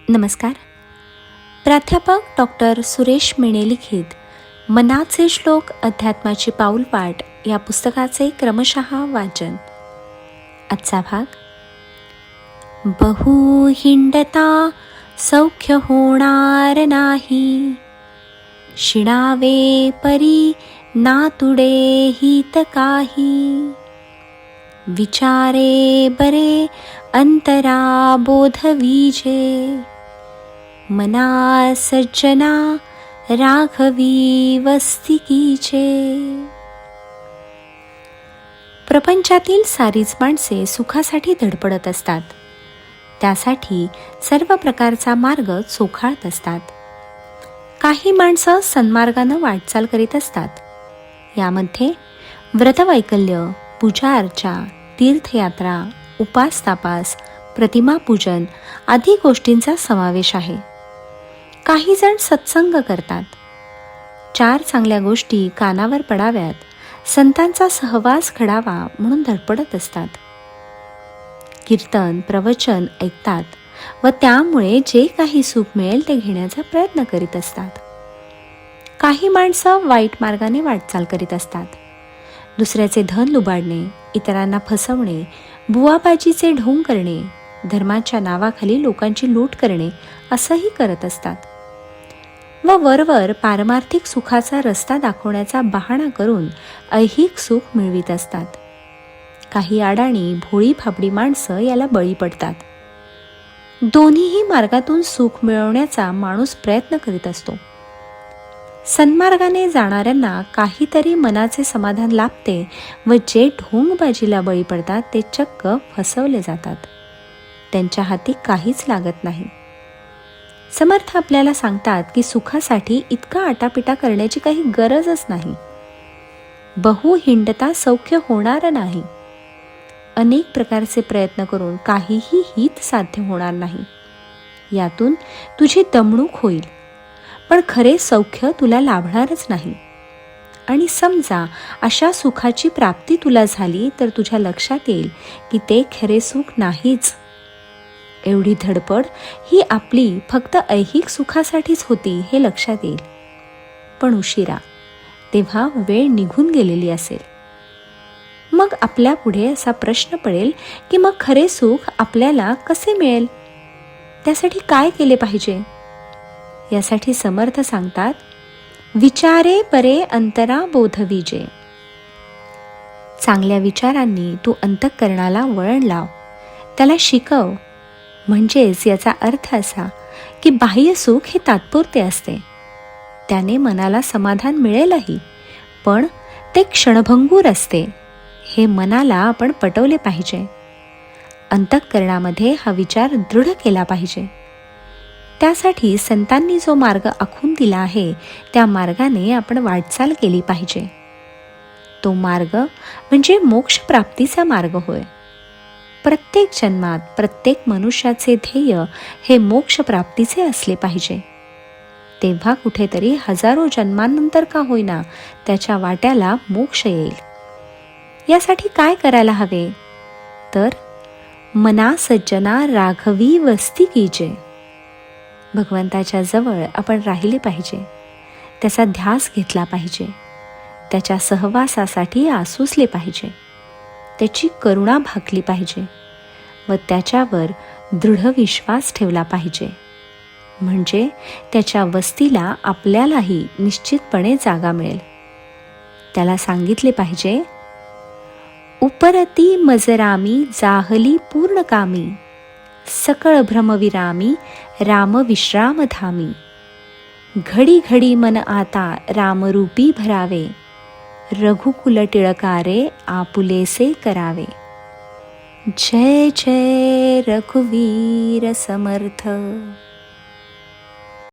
नमस्कार. प्राध्यापक डॉक्टर सुरेश मेणे लिखित मनाचे श्लोक अध्यात्माची पाऊलवाट या पुस्तकाचे क्रमशः वाचन. आजचा भाग. बहु हिंडता सौख्य होणार नाही, शिणावे परी नातुडे हित काही. विचारे बरे अंतरा बोधवीजे, मना सज्जना राघवी वस्तिकीचे. प्रपंचातील सारीच माणसे सुखासाठी धडपडत असतात. त्यासाठी सर्व प्रकारचा मार्ग चोखाळत असतात. काही माणसं सन्मार्गानं वाटचाल करीत असतात. यामध्ये व्रतवैकल्य, पूजा अर्चा, तीर्थयात्रा, उपास तापास, प्रतिमा पूजन आदी गोष्टींचा समावेश आहे. काही जण सत्संग करतात. 4 चांगल्या गोष्टी कानावर पडाव्यात, संतांचा सहवास घडावा म्हणून धडपडत असतात. कीर्तन, प्रवचन ऐकतात व त्यामुळे जे काही सुख मिळेल ते घेण्याचा प्रयत्न करीत असतात. काही माणसं वाईट मार्गाने वाटचाल करीत असतात. दुसऱ्याचे धन लुबाडणे, इतरांना फसवणे, बुवाबाजीचे ढोंग करणे, धर्माच्या नावाखाली लोकांची लूट करणे असंही करत असतात. व वरवर पारमार्थिक सुखाचा रस्ता दाखवण्याचा बहाणा करून ऐहिक सुख मिळवित असतात. काही अडाणी भोळी फाबडी माणसं याला बळी पडतात. दोन्हीही मार्गातून सुख मिळवण्याचा माणूस प्रयत्न करीत असतो. सन्मार्गाने जाणाऱ्यांना काहीतरी मनाचे समाधान लाभते व जे ढोंगबाजीला बळी पडतात ते चक्क फसवले जातात. त्यांच्या हाती काहीच लागत नाही. समर्थ आपल्याला सांगतात की सुखासाठी इतका आटापिटा करण्याची काही गरजच नाही. बहु हिंडता सौख्य होणार नाही. अनेक प्रकारचे प्रयत्न करून काहीही हित साध्य होणार नाही. यातून तुझी दमणूक होईल, पण खरे सौख्य तुला लाभणारच नाही. आणि समजा अशा सुखाची प्राप्ती तुला झाली तर तुझ्या लक्षात येईल की ते खरे सुख नाहीच. एवढी धडपड ही आपली फक्त ऐहिक सुखासाठीच होती हे लक्षात येईल, पण उशिरा. तेव्हा वेळ निघून गेलेली असेल. मग आपल्या पुढे असा प्रश्न पडेल की मग खरे सुख आपल्याला कसे मिळेल? त्यासाठी काय केले पाहिजे? यासाठी समर्थ सांगतात, विचारे परे अंतरा बोधवीजे. चांगल्या विचारांनी तू अंतःकरणाला वळण लाव, त्याला शिकव. म्हणजेच याचा अर्थ असा की बाह्य सुख हे तात्पुरते असते. त्याने मनाला समाधान मिळेलही, पण ते क्षणभंगूर असते. हे मनाला आपण पटवले पाहिजे. अंतःकरणामध्ये हा विचार दृढ केला पाहिजे. त्यासाठी संतांनी जो मार्ग आखून दिला आहे त्या मार्गाने आपण वाटचाल केली पाहिजे. तो मार्ग म्हणजे मोक्षप्राप्तीचा मार्ग होय. प्रत्येक जन्मात प्रत्येक मनुष्याचे ध्येय हे मोक्षप्राप्तीचे असले पाहिजे. तेव्हा कुठेतरी हजारो जन्मांनंतर का होईना त्याच्या वाट्याला मोक्ष येईल. यासाठी काय करायला हवे? तर मना सज्जना राघवी वस्तिकीचे. भगवंताच्या जवळ आपण राहिले पाहिजे. त्याचा ध्यास घेतला पाहिजे. त्याच्या सहवासासाठी आसुसले पाहिजे. त्याची करुणा भागली पाहिजे व त्याच्यावर दृढ विश्वास ठेवला पाहिजे. म्हणजे त्याच्या वस्तीला आपल्यालाही निश्चितपणे जागा मिळेल. त्याला सांगितले पाहिजे, उपरती मजरामी जाहली पूर्ण कामी, सकळ भ्रमविरामी राम विश्राम धामी. घडी घडी मन आता रामरूपी भरावे, रघुकुल टिळकारे आपुलेसे करावे. जय जय रघुवीर समर्थ.